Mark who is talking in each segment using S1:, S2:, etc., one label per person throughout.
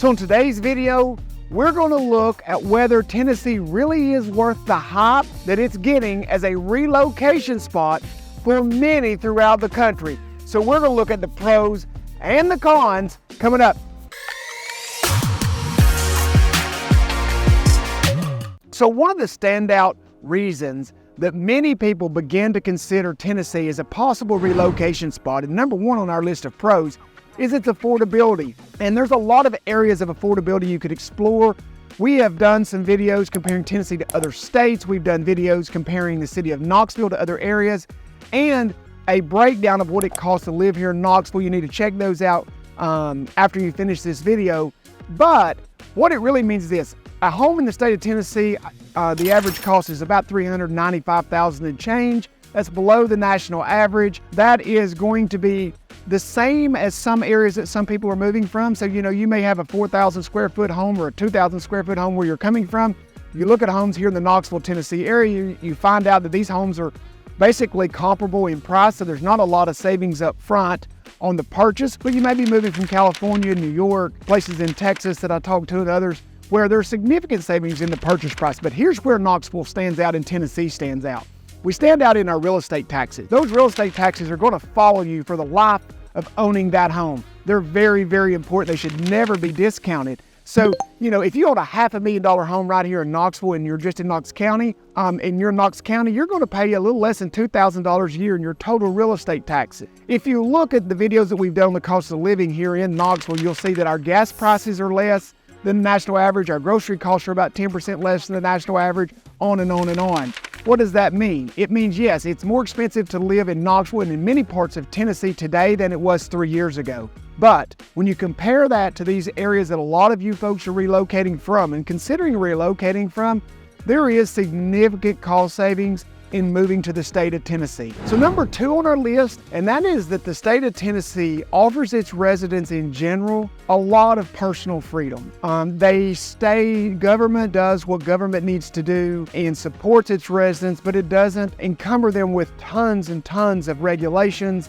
S1: So in today's video, we're going to look at whether Tennessee really is worth the hype that it's getting as a relocation spot for many throughout the country. So we're going to look at the pros and the cons coming up. So one of the standout reasons that many people begin to consider Tennessee as a possible relocation spot, and number one on our list of pros, is its affordability. And there's a lot of areas of affordability you could explore. We have done some videos comparing Tennessee to other states. We've done videos comparing the city of Knoxville to other areas, and a breakdown of what it costs to live here in Knoxville. You need to check those out after you finish this video. But what it really means is this: a home in the state of Tennessee, the average cost is about $395,000 and change. That's below the national average. That is going to be the same as some areas that some people are moving from. So, you may have a 4,000 square foot home or a 2,000 square foot home where you're coming from. You look at homes here in the Knoxville, Tennessee area, you find out that these homes are basically comparable in price. So there's not a lot of savings up front on the purchase, but you may be moving from California, New York, places in Texas that I talked to and others, where there's significant savings in the purchase price. But here's where Knoxville stands out and Tennessee stands out. We stand out in our real estate taxes. Those real estate taxes are going to follow you for the life of owning that home. They're very, very important. They should never be discounted. So, if you own a $500,000 home right here in Knoxville and you're just in Knox County, you're going to pay a little less than $2,000 a year in your total real estate taxes. If you look at the videos that we've done on the cost of living here in Knoxville, you'll see that our gas prices are less than the national average. Our grocery costs are about 10% less than the national average, on and on and on. What does that mean? It means, yes, it's more expensive to live in Knoxville and in many parts of Tennessee today than it was 3 years ago. But when you compare that to these areas that a lot of you folks are relocating from and considering relocating from, there is significant cost savings in moving to the state of Tennessee. So number two on our list, and that is that the state of Tennessee offers its residents in general a lot of personal freedom. Government does what government needs to do and supports its residents, but it doesn't encumber them with tons and tons of regulations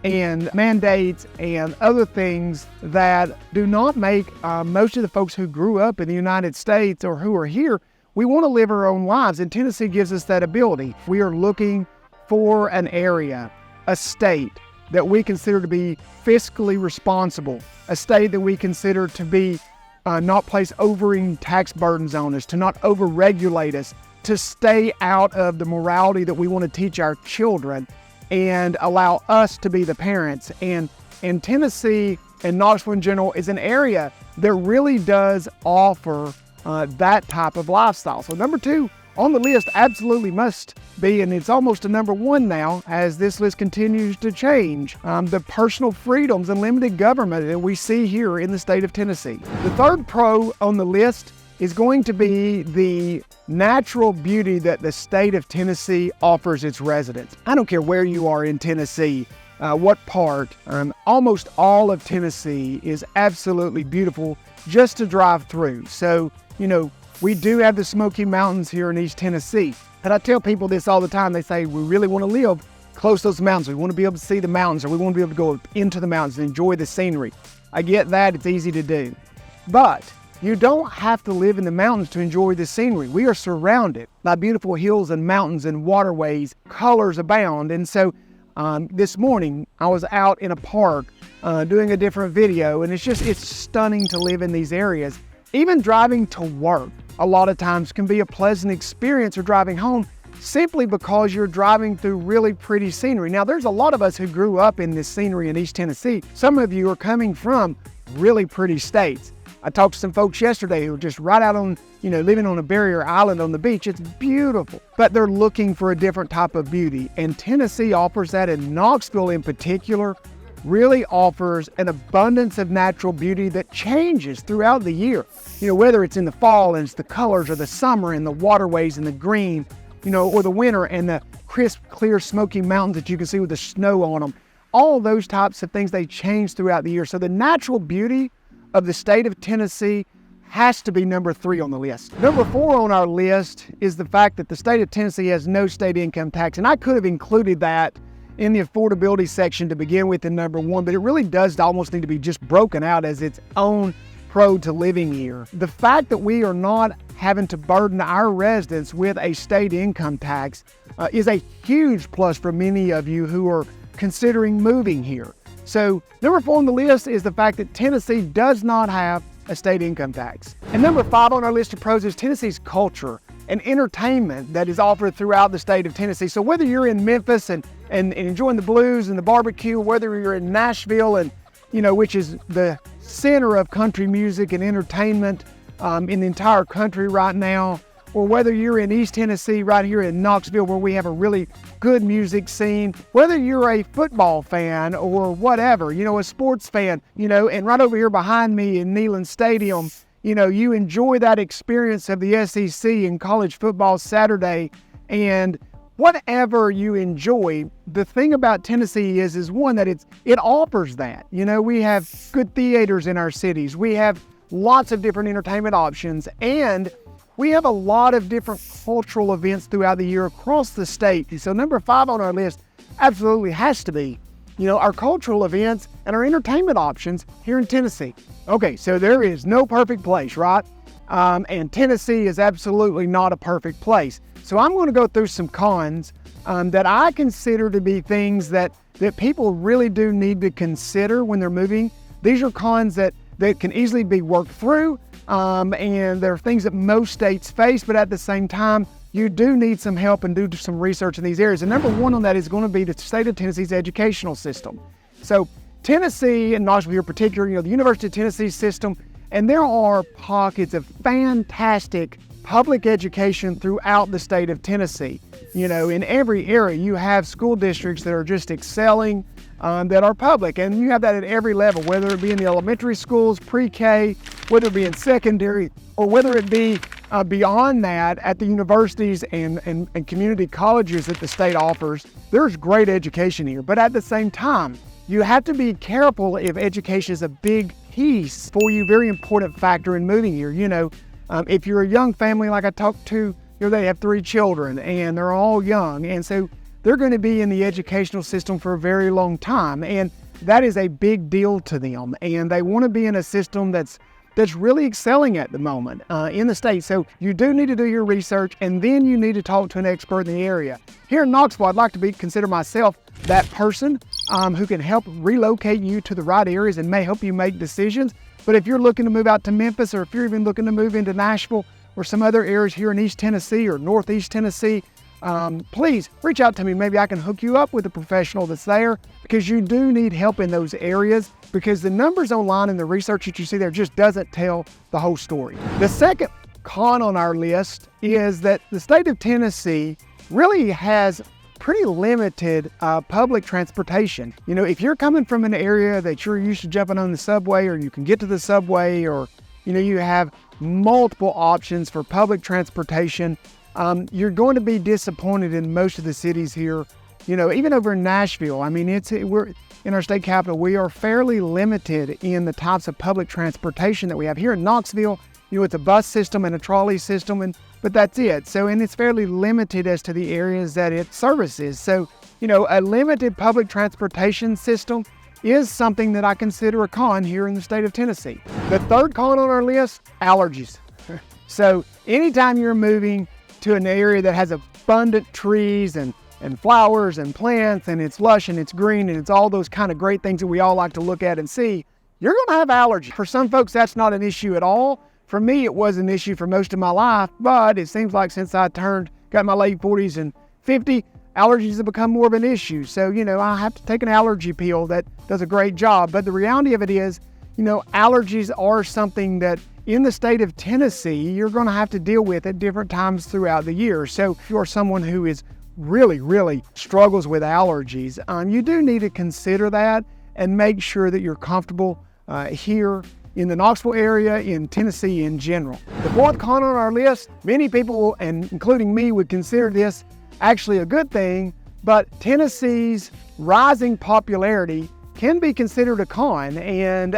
S1: and mandates and other things that do not make most of the folks who grew up in the United States or who are here. We want to live our own lives, and Tennessee gives us that ability. We are looking for an area, a state that we consider to be fiscally responsible, a state that we consider to be not place overing tax burdens on us, to not over-regulate us, to stay out of the morality that we want to teach our children and allow us to be the parents. And Tennessee and Knoxville in general is an area that really does offer that type of lifestyle. So number two on the list absolutely must be, and it's almost a number one now as this list continues to change, the personal freedoms and limited government that we see here in the state of Tennessee. The third pro on the list is going to be the natural beauty that the state of Tennessee offers its residents. I don't care where you are in Tennessee, what part, almost all of Tennessee is absolutely beautiful just to drive through. So, we do have the Smoky Mountains here in East Tennessee. And I tell people this all the time. They say, we really want to live close to those mountains. We want to be able to see the mountains, or we want to be able to go into the mountains and enjoy the scenery. I get that. It's easy to do. But you don't have to live in the mountains to enjoy the scenery. We are surrounded by beautiful hills and mountains and waterways. Colors abound. And so this morning, I was out in a park doing a different video, and it's stunning to live in these areas. Even driving to work a lot of times can be a pleasant experience, or driving home, simply because you're driving through really pretty scenery. Now, there's a lot of us who grew up in this scenery in East Tennessee. Some of you are coming from really pretty states. I talked to some folks yesterday who were just right out on, living on a barrier island on the beach. It's beautiful, but they're looking for a different type of beauty. And Tennessee offers that, and Knoxville in particular really offers an abundance of natural beauty that changes throughout the year. Whether it's in the fall and it's the colors, or the summer and the waterways and the green, or the winter and the crisp, clear, smoky mountains that you can see with the snow on them. All those types of things, they change throughout the year. So the natural beauty of the state of Tennessee has to be number three on the list. Number four on our list is the fact that the state of Tennessee has no state income tax. And I could have included that in the affordability section to begin with in number one, but it really does almost need to be just broken out as its own pro to living here. The fact that we are not having to burden our residents with a state income tax is a huge plus for many of you who are considering moving here. So number 4 on the list is the fact that Tennessee does not have a state income tax. And number 5 on our list of pros is Tennessee's culture and entertainment that is offered throughout the state of Tennessee. So whether you're in Memphis and enjoying the blues and the barbecue, whether you're in Nashville and which is the center of country music and entertainment in the entire country right now, or whether you're in East Tennessee right here in Knoxville where we have a really good music scene, whether you're a football fan or whatever, a sports fan, and right over here behind me in Neyland Stadium, you enjoy that experience of the SEC and college football Saturday, and whatever you enjoy, the thing about Tennessee is one that it offers that. We have good theaters in our cities. We have lots of different entertainment options, and we have a lot of different cultural events throughout the year across the state. So number 5 on our list absolutely has to be, our cultural events and our entertainment options here in Tennessee. Okay, so there is no perfect place, right? And Tennessee is absolutely not a perfect place. So I'm going to go through some cons that I consider to be things that people really do need to consider when they're moving. These are cons that can easily be worked through, and there are things that most states face, but at the same time, you do need some help and do some research in these areas. And number 1 on that is going to be the state of Tennessee's educational system. So Tennessee, and Knoxville in particular, the University of Tennessee system, and there are pockets of fantastic public education throughout the state of Tennessee. In every area, you have school districts that are just excelling, that are public, and you have that at every level, whether it be in the elementary schools, pre-K, whether it be in secondary, or whether it be beyond that at the universities and community colleges that the state offers. There's great education here, but at the same time, you have to be careful if education is a big piece for you, very important factor in moving here. If you're a young family like I talked to, they have 3 children and they're all young, and so they're going to be in the educational system for a very long time, and that is a big deal to them, and they want to be in a system that's really excelling at the moment in the state. So you do need to do your research, and then you need to talk to an expert in the area. Here in Knoxville, I'd like to consider myself that person who can help relocate you to the right areas and may help you make decisions. But if you're looking to move out to Memphis, or if you're even looking to move into Nashville or some other areas here in East Tennessee or Northeast Tennessee, please reach out to me. Maybe I can hook you up with a professional that's there, because you do need help in those areas, because the numbers online and the research that you see there just doesn't tell the whole story. The second con on our list is that the state of Tennessee really has pretty limited public transportation. If you're coming from an area that you're used to jumping on the subway, or you can get to the subway, or you have multiple options for public transportation, you're going to be disappointed in most of the cities here. Even over in Nashville, we're in our state capital, we are fairly limited in the types of public transportation that we have. Here in Knoxville, it's a bus system and a trolley system, but that's it. So, and it's fairly limited as to the areas that it services. So, a limited public transportation system is something that I consider a con here in the state of Tennessee. The third con on our list, allergies. So anytime you're moving to an area that has abundant trees and flowers and plants, and it's lush and it's green and it's all those kind of great things that we all like to look at and see, you're going to have allergies. For some folks, that's not an issue at all. For me, it was an issue for most of my life, but it seems like since I got my late 40s and 50, allergies have become more of an issue. So, I have to take an allergy pill that does a great job. But the reality of it is, allergies are something that in the state of Tennessee, you're going to have to deal with at different times throughout the year. So if you're someone who is really struggles with allergies, you do need to consider that and make sure that you're comfortable here in the Knoxville area, in Tennessee in general. The fourth con on our list, many people, and including me, would consider this actually a good thing, but Tennessee's rising popularity can be considered a con. And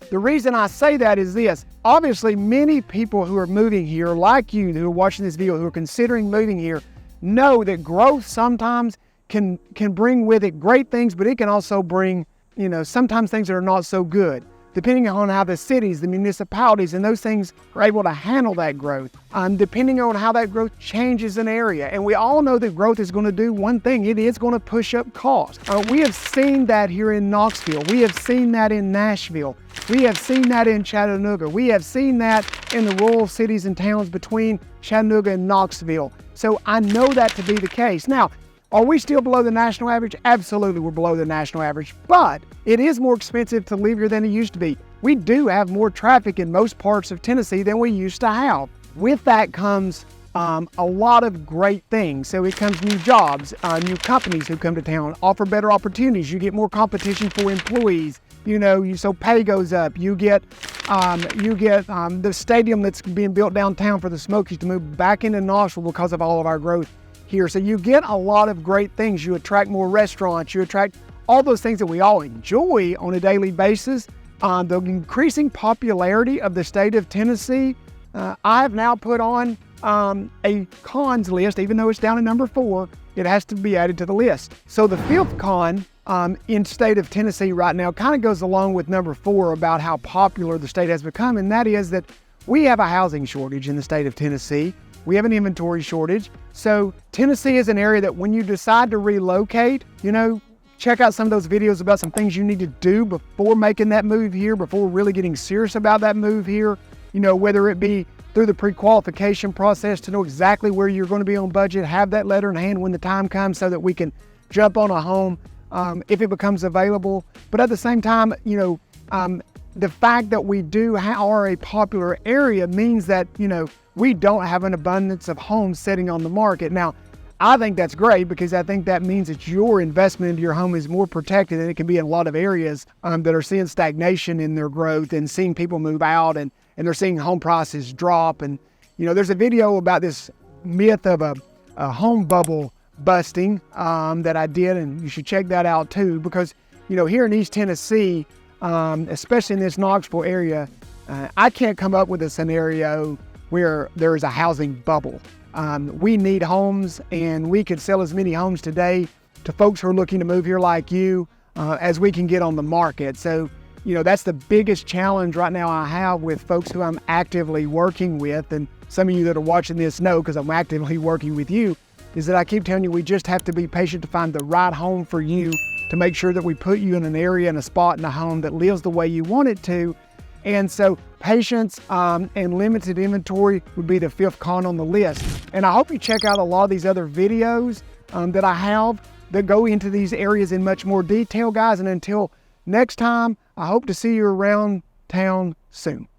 S1: the reason I say that is this. Obviously, many people who are moving here, like you who are watching this video, who are considering moving here, know that growth sometimes can bring with it great things, but it can also bring, sometimes things that are not so good. depending on how the cities, the municipalities, and those things are able to handle that growth, depending on how that growth changes an area. And we all know that growth is going to do one thing. It is going to push up costs. We have seen that here in Knoxville. We have seen that in Nashville. We have seen that in Chattanooga. We have seen that in the rural cities and towns between Chattanooga and Knoxville. So I know that to be the case. Now, are we still below the national average? Absolutely, we're below the national average, but it is more expensive to live here than it used to be. We do have more traffic in most parts of Tennessee than we used to have. With that comes a lot of great things. So it comes new jobs, new companies who come to town, offer better opportunities. You get more competition for employees. So pay goes up. You get the stadium that's being built downtown for the Smokies to move back into Knoxville because of all of our growth here. So you get a lot of great things. You attract more restaurants. You attract all those things that we all enjoy on a daily basis. The increasing popularity of the state of Tennessee, I have now put on a cons list. Even though it's down at number 4, it has to be added to the list. So the 5th con in state of Tennessee right now kind of goes along with number 4 about how popular the state has become, and that is that we have a housing shortage in the state of Tennessee. We have an inventory shortage. So Tennessee is an area that when you decide to relocate, check out some of those videos about some things you need to do before making that move here, before really getting serious about that move here, whether it be through the pre-qualification process to know exactly where you're going to be on budget, have that letter in hand when the time comes so that we can jump on a home if it becomes available. But at the same time, the fact that we are a popular area means that, we don't have an abundance of homes sitting on the market. Now, I think that's great because I think that means that your investment into your home is more protected than it can be in a lot of areas that are seeing stagnation in their growth and seeing people move out and they're seeing home prices drop. And, there's a video about this myth of a home bubble busting that I did, and you should check that out too, because, here in East Tennessee, especially in this Knoxville area, I can't come up with a scenario where there is a housing bubble. We need homes, and we could sell as many homes today to folks who are looking to move here like you as we can get on the market. So, that's the biggest challenge right now I have with folks who I'm actively working with, and some of you that are watching this know because I'm actively working with you, is that I keep telling you we just have to be patient to find the right home for you, to make sure that we put you in an area and a spot in a home that lives the way you want it to. And so patience and limited inventory would be the 5th con on the list. And I hope you check out a lot of these other videos that I have that go into these areas in much more detail, guys. And until next time, I hope to see you around town soon.